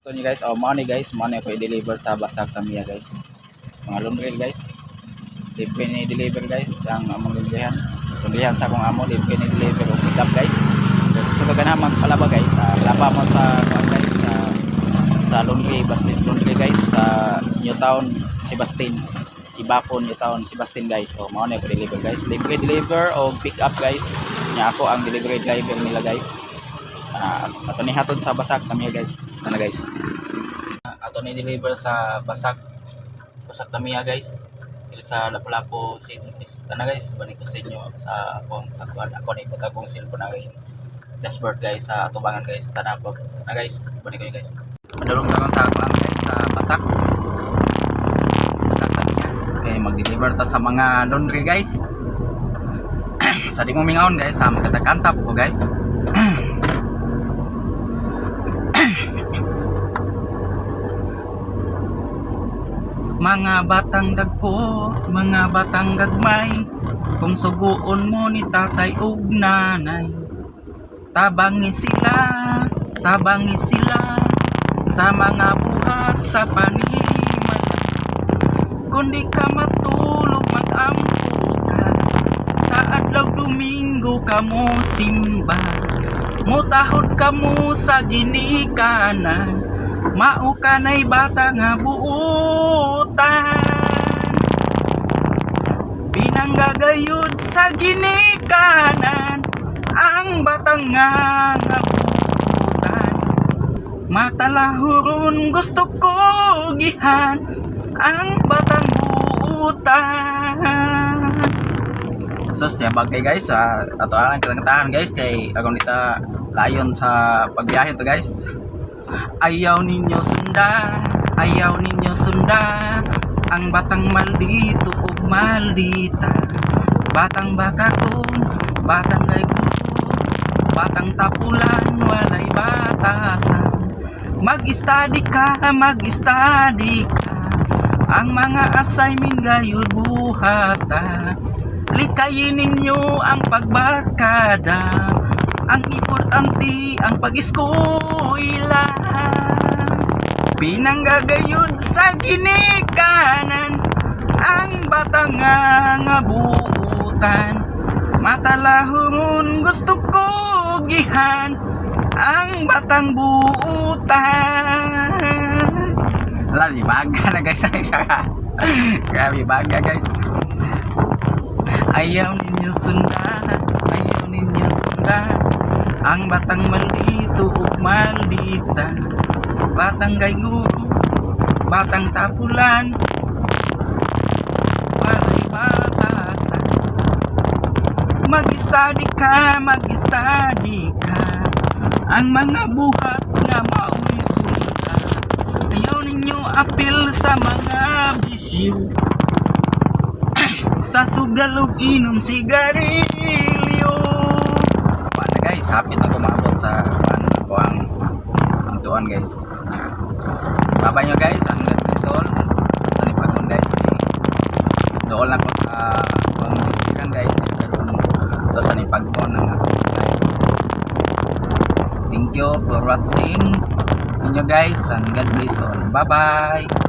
Ito nyo guys, money guys, money ako i-deliver sa Basag Tamiya guys. Mga laundry guys. Libre ni deliver guys ang among laundryhan. Laundryhan sa akong amo, libre ni deliver o pick up guys. Gusto ka na magpalaba guys, laba mo sa guys sa laundry, Bastis Laundry guys sa Newtown, Sebastin. Ibapon Newtown, Sebastin guys. So mao na ko deliver guys. Libre deliver o pick up guys. Nya ako ang delivery driver nila guys. Ato ni hatod sa Basag Tamiya guys. Tana guys. Ato ni deliver sa Basag Tamiya guys. Dili sa Lapu-Lapu City guys. Tana guys, balik ko sa inyo sa akong ako ni putagong cellphone na guys. Dashboard guys sa atubangan guys. Tana guys, balik ko guys. Madulong lang sa ako guys sa Basag Tamiya. Okay, mag-deliver ta sa mga laundry guys. Sa di mo mingaon guys, sa magkanta po guys. Mga batang dagko, mga batang gagmay, kung suguon mo ni tatay ug nanay, tabangi sila sa mga buhat sa panimay. Kundi ka matulog mag-ampo ka, sa adlaw Domingo ka mo simba, mutahod ka mo sa ginikanan, mao kanay bata nga buutan, pinanggagayod sa ginikanan ang batang nga buutan. Matalahuron gusto ko gihan ang batang buutan. So siya bagay guys, ato ang kantahan guys kay agong dita layon sa pagbiyahe to guys. Ayaw ninyo sunda ang batang maldito ug maldita, batang bakakon, batang gaygudon, batang tapulan, walay batasan. Mag-study ka, ang mga assignment gayud buhata. Likayin ninyo ang pagbarkada, ang importante ang pag-eskwela. Pinanggagayod sa ginikanan ang batang nga buutan. Matalahungon gusto ko gihan ang batang buutan. Wala, baga na guys. Grabe baga guys. Ayaw ninyo sundan ang batang maldito ug maldita, batang gayguro, batang tapulan, walay batasan. Mag-study ka, ang mga buhat nga mao'y sundan. Ayaw ninyo apil sa mga bisyo, sa sugalog inom sigarilyo. Guys, happy na kumabot sa ako ang tuan guys. Babay nyo guys, ang resol sa nipagmon guys. Dool na ko sa pangdikan guys. Ito sa nipagmon ng thank you for watching inyo guys, and God bless all. Bye bye.